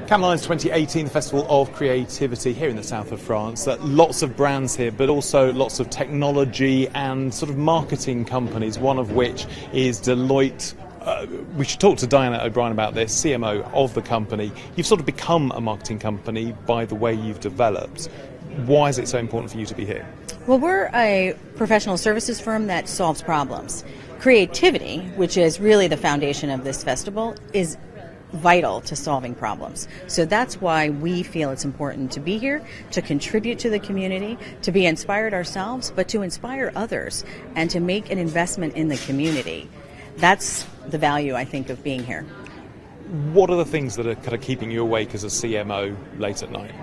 Cannes 2018, the Festival of Creativity here in the south of France. Lots of brands here, but also lots of technology and sort of marketing companies, one of which is Deloitte. We should talk to Diana O'Brien about this, CMO of the company. You've sort of become a marketing company by the way you've developed. Why is it so important for you to be here? Well, we're a professional services firm that solves problems. Creativity, which is really the foundation of this festival, is vital to solving problems. So that's why we feel it's important to be here, to contribute to the community, to be inspired ourselves, but to inspire others and to make an investment in the community. That's the value, I think, of being here. What are the things that are kind of keeping you awake as a CMO late at night?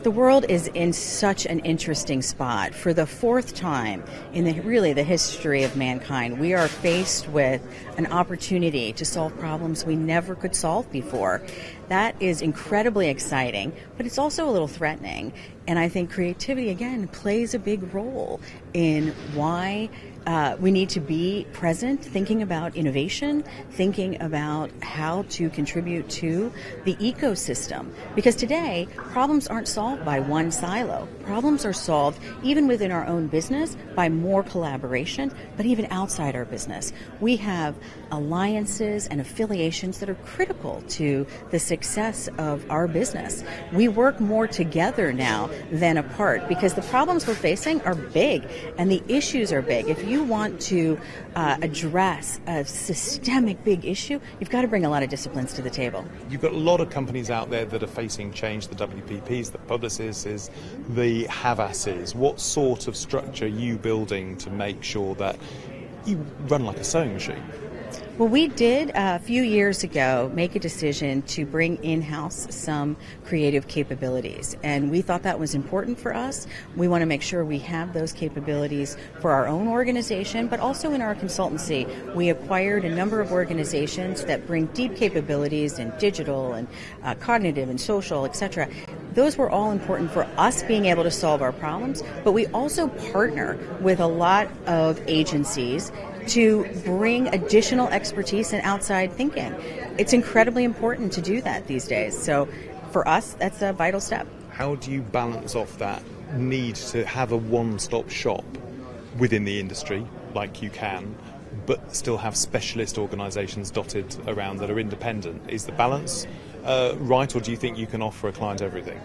The world is in such an interesting spot. For the fourth time in the history of mankind, we are faced with an opportunity to solve problems we never could solve before. That is incredibly exciting, but it's also a little threatening. And I think creativity, again, plays a big role in why we need to be present, thinking about innovation, thinking about how to contribute to the ecosystem. Because today, problems aren't solved by one silo. Problems are solved, even within our own business, by more collaboration, but even outside our business. We have alliances and affiliations that are critical to the success of our business. We work more together now than apart because the problems we're facing are big and the issues are big. If you want to address a systemic big issue, you've got to bring a lot of disciplines to the table. You've got a lot of companies out there that are facing change, the WPPs, the Publicis, the Havas's. What sort of structure are you building to make sure that you run like a sewing machine? Well, we did a few years ago make a decision to bring in-house some creative capabilities, and we thought that was important for us. We want to make sure we have those capabilities for our own organization, but also in our consultancy. We acquired a number of organizations that bring deep capabilities in digital and cognitive and social, etc. Those were all important for us being able to solve our problems, but we also partner with a lot of agencies to bring additional expertise and outside thinking. It's incredibly important to do that these days. So for us, that's a vital step. How do you balance off that need to have a one-stop shop within the industry, like you can, but still have specialist organisations dotted around that are independent? Is the balance right, or do you think you can offer a client everything?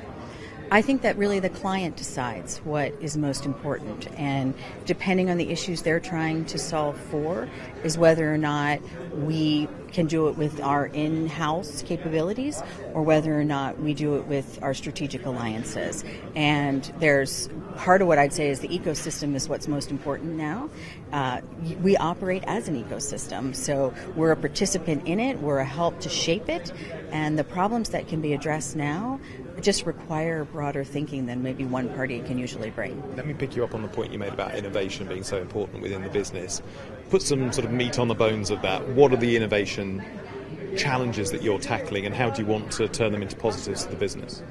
I think that really the client decides what is most important, and depending on the issues they're trying to solve for is whether or not we can do it with our in-house capabilities or whether or not we do it with our strategic alliances. And there's part of what I'd say is the ecosystem is what's most important now. We operate as an ecosystem, so we're a participant in it, we're a help to shape it, and the problems that can be addressed now just require broader thinking than maybe one party can usually bring. Let me pick you up on the point you made about innovation being so important within the business. Put some sort of meat on the bones of that. What are the innovation challenges that you're tackling, and how do you want to turn them into positives to the business?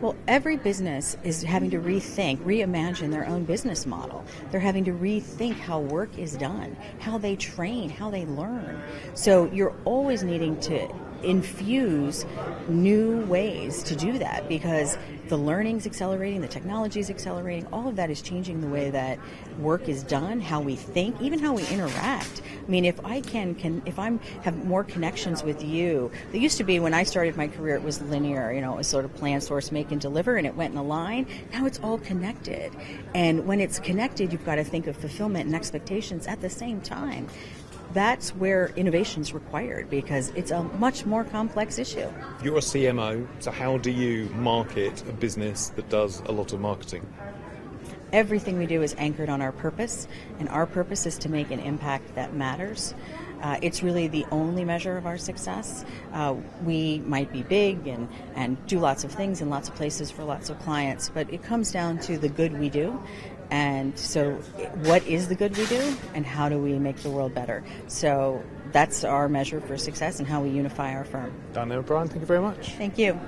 Well, every business is having to rethink, reimagine their own business model. They're having to rethink how work is done, how they train, how they learn. So you're always needing to infuse new ways to do that because the learning's accelerating, the technology's accelerating, all of that is changing the way that work is done, how we think, even how we interact. I mean, if I have more connections with you, it used to be when I started my career it was linear, it was sort of plan, source, make, and deliver, and it went in a line. Now it's all connected. And when it's connected, you've got to think of fulfillment and expectations at the same time. That's where innovation is required because it's a much more complex issue. You're a CMO, so how do you market a business that does a lot of marketing? Everything we do is anchored on our purpose, and our purpose is to make an impact that matters. It's really the only measure of our success. We might be big and do lots of things in lots of places for lots of clients, but it comes down to the good we do. And so what is the good we do, and how do we make the world better? So that's our measure for success and how we unify our firm. Diana O'Brien, thank you very much. Thank you.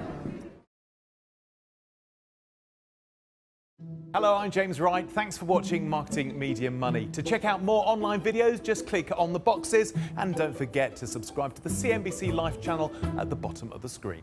Hello, I'm James Wright. Thanks for watching Marketing Media Money. To check out more online videos, just click on the boxes and don't forget to subscribe to the CNBC Live channel at the bottom of the screen.